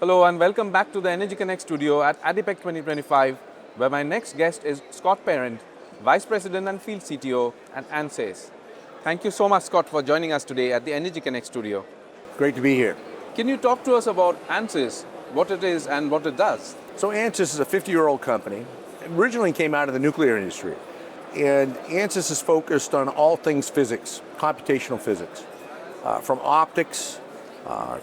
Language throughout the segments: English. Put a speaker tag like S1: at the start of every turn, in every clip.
S1: Hello and welcome back to the Energy Connect studio at ADIPEC 2025, where my next guest is Scott Parent, Vice President and Field CTO at ANSYS. Thank you so much, Scott, for joining us today at the Energy Connect studio.
S2: Great to be here.
S1: Can you talk to us about ANSYS, what it is and what it does?
S2: So ANSYS is a 50-year-old company. It originally came out of the nuclear industry. And ANSYS is focused on all things physics, computational physics, from optics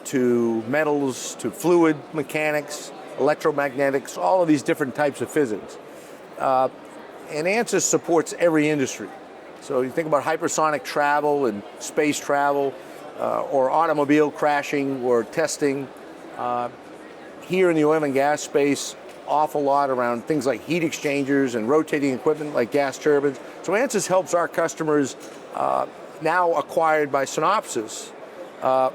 S2: to metals, to fluid mechanics, electromagnetics, all of these different types of physics. And ANSYS supports every industry. So you think about hypersonic travel and space travel, or automobile crashing or testing. Here in the oil and gas space, awful lot around things like heat exchangers and rotating equipment like gas turbines. So ANSYS helps our customers, now acquired by Synopsys,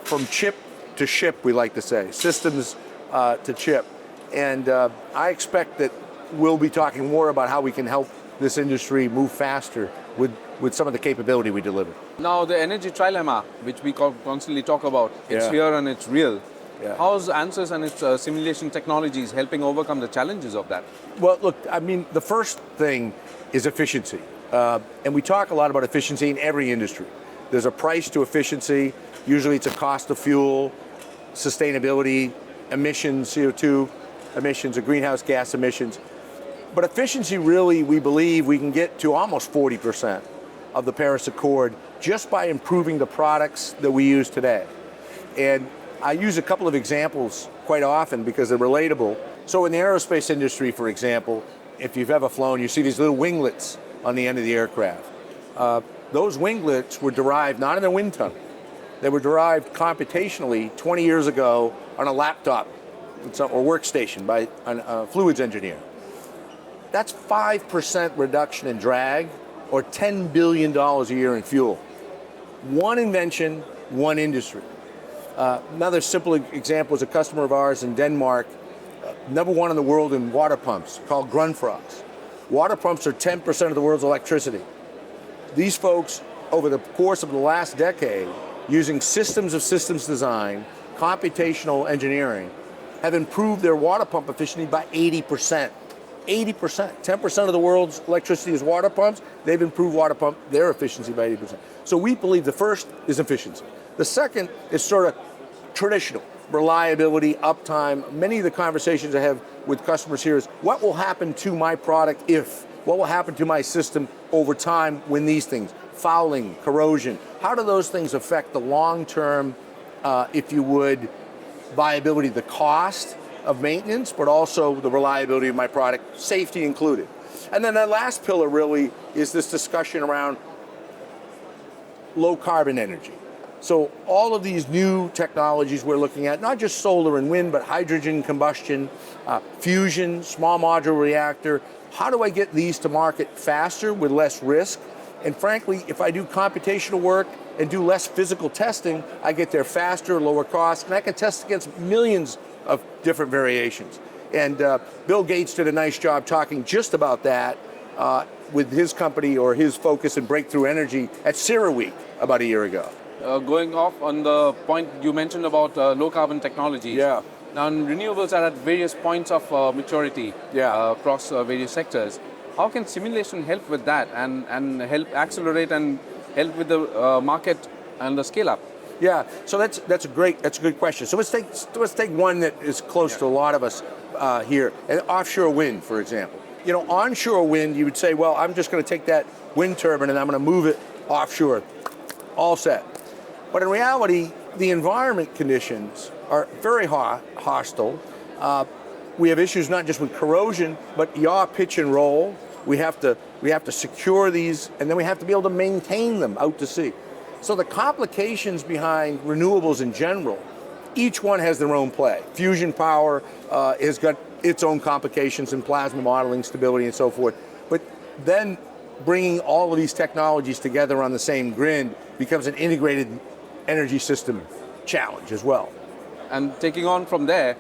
S2: from chip to ship, we like to say, systems to chip. And I expect that we'll be talking more about how we can help this industry move faster with some of the capability we deliver.
S1: Now the energy trilemma, which we constantly talk about, it's
S2: Yeah.
S1: here and it's real.
S2: Yeah.
S1: How's ANSYS and its simulation technologies helping overcome the challenges of that?
S2: Well, look, I mean, the first thing is efficiency. And we talk a lot about efficiency in every industry. There's a price to efficiency. Usually it's a cost of fuel, sustainability, emissions, CO2 emissions, or greenhouse gas emissions. But efficiency really, we believe we can get to almost 40% of the Paris Accord just by improving the products that we use today. And I use a couple of examples quite often because they're relatable. So in the aerospace industry, for example, if you've ever flown, you see these little winglets on the end of the aircraft. Those winglets were derived not in a wind tunnel. They were derived computationally 20 years ago on a laptop or workstation by a fluids engineer. That's 5% reduction in drag or $10 billion a year in fuel. One invention, one industry. Another simple example is a customer of ours in Denmark, number one in the world in water pumps, called Grundfos. Water pumps are 10% of the world's electricity. These folks, over the course of the last decade, using systems of systems design, computational engineering, have improved their water pump efficiency by 80%. 80%. 10% of the world's electricity is water pumps. They've improved their efficiency by 80%. So we believe the first is efficiency. The second is sort of traditional, reliability, uptime. Many of the conversations I have with customers here is, what will happen to my product if? What will happen to my system over time when these things, fouling, corrosion, how do those things affect the long-term, if you would, viability, the cost of maintenance, but also the reliability of my product, safety included. And then the last pillar really is this discussion around low carbon energy. So all of these new technologies we're looking at, not just solar and wind, but hydrogen combustion, fusion, small modular reactor. How do I get these to market faster with less risk? And frankly, if I do computational work and do less physical testing, I get there faster, lower cost, and I can test against millions of different variations. And Bill Gates did a nice job talking just about that with his company or his focus in breakthrough energy at CERAWeek about a year ago.
S1: Going off on the point you mentioned about low carbon technologies.
S2: Yeah.
S1: Now renewables are at various points of maturity across various sectors. How can simulation help with that and help accelerate and help with the market and the scale up?
S2: Yeah, so that's a good question. So let's take one that is close to a lot of us here, and offshore wind, for example. You know, onshore wind, you would say, well, I'm just going to take that wind turbine and I'm going to move it offshore, all set. But in reality, the environment conditions are very hostile. We have issues not just with corrosion, but yaw, pitch, and roll. We have to secure these, and then we have to be able to maintain them out to sea. So the complications behind renewables in general, each one has their own play. Fusion power has got its own complications in plasma modeling, stability, and so forth. But then bringing all of these technologies together on the same grid becomes an integrated energy system challenge as well.
S1: And taking on from there,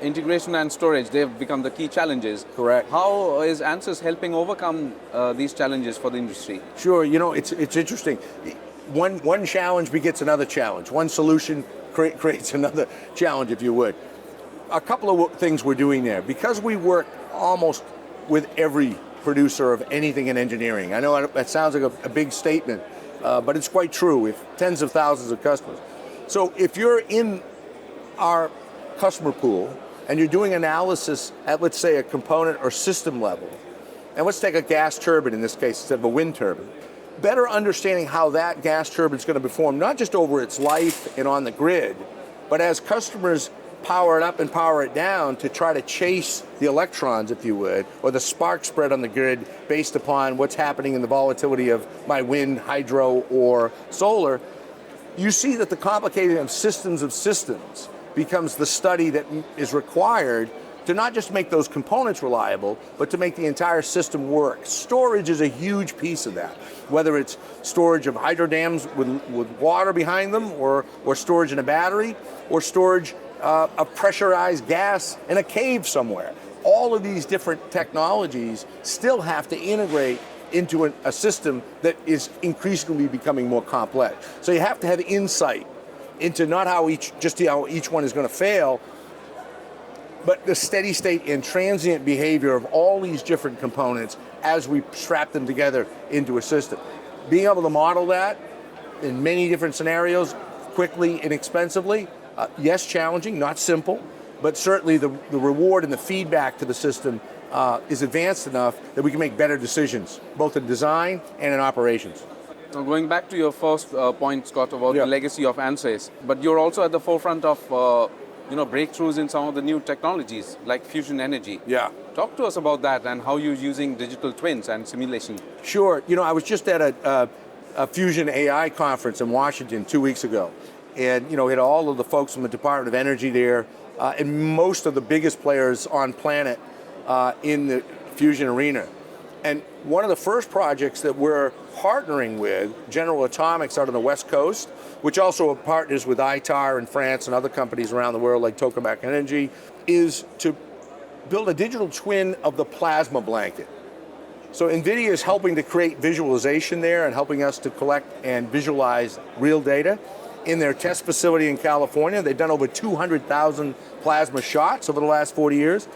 S1: integration and storage, they've become the key challenges.
S2: Correct.
S1: How is ANSYS helping overcome these challenges for the industry?
S2: Sure, you know, it's interesting. One challenge begets another challenge. One solution creates another challenge, if you would. a couple of things we're doing there. Because we work almost with every producer of anything in engineering. I know that sounds like a big statement, but it's quite true. With tens of thousands of customers. So if you're in our customer pool and you're doing analysis at, let's say, a component or system level, and let's take a gas turbine in this case instead of a wind turbine, better understanding how that gas turbine is going to perform, not just over its life and on the grid, but as customers power it up and power it down to try to chase the electrons, if you would, or the spark spread on the grid based upon what's happening in the volatility of my wind, hydro, or solar, you see that the complicating of systems becomes the study that is required to not just make those components reliable, but to make the entire system work. Storage is a huge piece of that, whether it's storage of hydro dams with water behind them, or storage in a battery, or storage of pressurized gas in a cave somewhere. All of these different technologies still have to integrate into a system that is increasingly becoming more complex. So you have to have insight into not how each one is going to fail, but the steady state and transient behavior of all these different components as we strap them together into a system. Being able to model that in many different scenarios, quickly, inexpensively, yes, challenging, not simple, but certainly the reward and the feedback to the system is advanced enough that we can make better decisions, both in design and in operations.
S1: Now, going back to your first point, Scott, about the legacy of ANSYS, but you're also at the forefront of breakthroughs in some of the new technologies like fusion energy.
S2: Yeah.
S1: Talk to us about that and how you're using digital twins and simulation.
S2: Sure. I was just at a Fusion AI conference in Washington 2 weeks ago, and we had all of the folks from the Department of Energy there, and most of the biggest players on planet in the fusion arena. And one of the first projects that we're partnering with, General Atomics out on the West Coast, which also partners with ITAR in France and other companies around the world like Tokamak Energy, is to build a digital twin of the plasma blanket. So NVIDIA is helping to create visualization there and helping us to collect and visualize real data. In their test facility in California, they've done over 200,000 plasma shots over the last 40 years.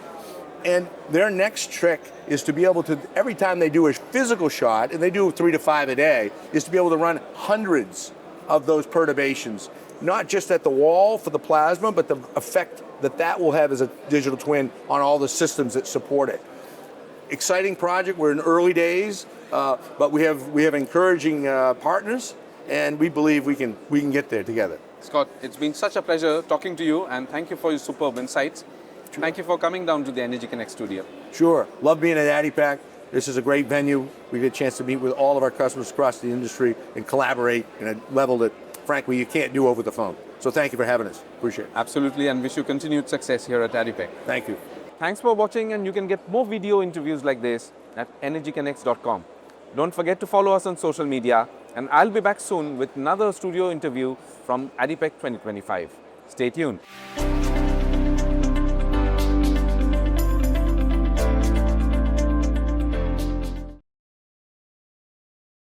S2: And their next trick is to be able to, every time they do a physical shot, and they do 3 to 5 a day, is to be able to run hundreds of those perturbations, not just at the wall for the plasma, but the effect that will have as a digital twin on all the systems that support it. Exciting project. We're in early days, but we have encouraging partners, and we believe we can get there together.
S1: Scott, it's been such a pleasure talking to you, and thank you for your superb insights. Sure. Thank you for coming down to the Energy Connect studio.
S2: Sure. Love being at ADIPEC. This is a great venue. We get a chance to meet with all of our customers across the industry and collaborate in a level that, frankly, you can't do over the phone. So thank you for having us. Appreciate it.
S1: Absolutely, and wish you continued success here at ADIPEC.
S2: Thank you.
S1: Thanks for watching, and you can get more video interviews like this at energyconnects.com. Don't forget to follow us on social media, and I'll be back soon with another studio interview from ADIPEC 2025. Stay tuned.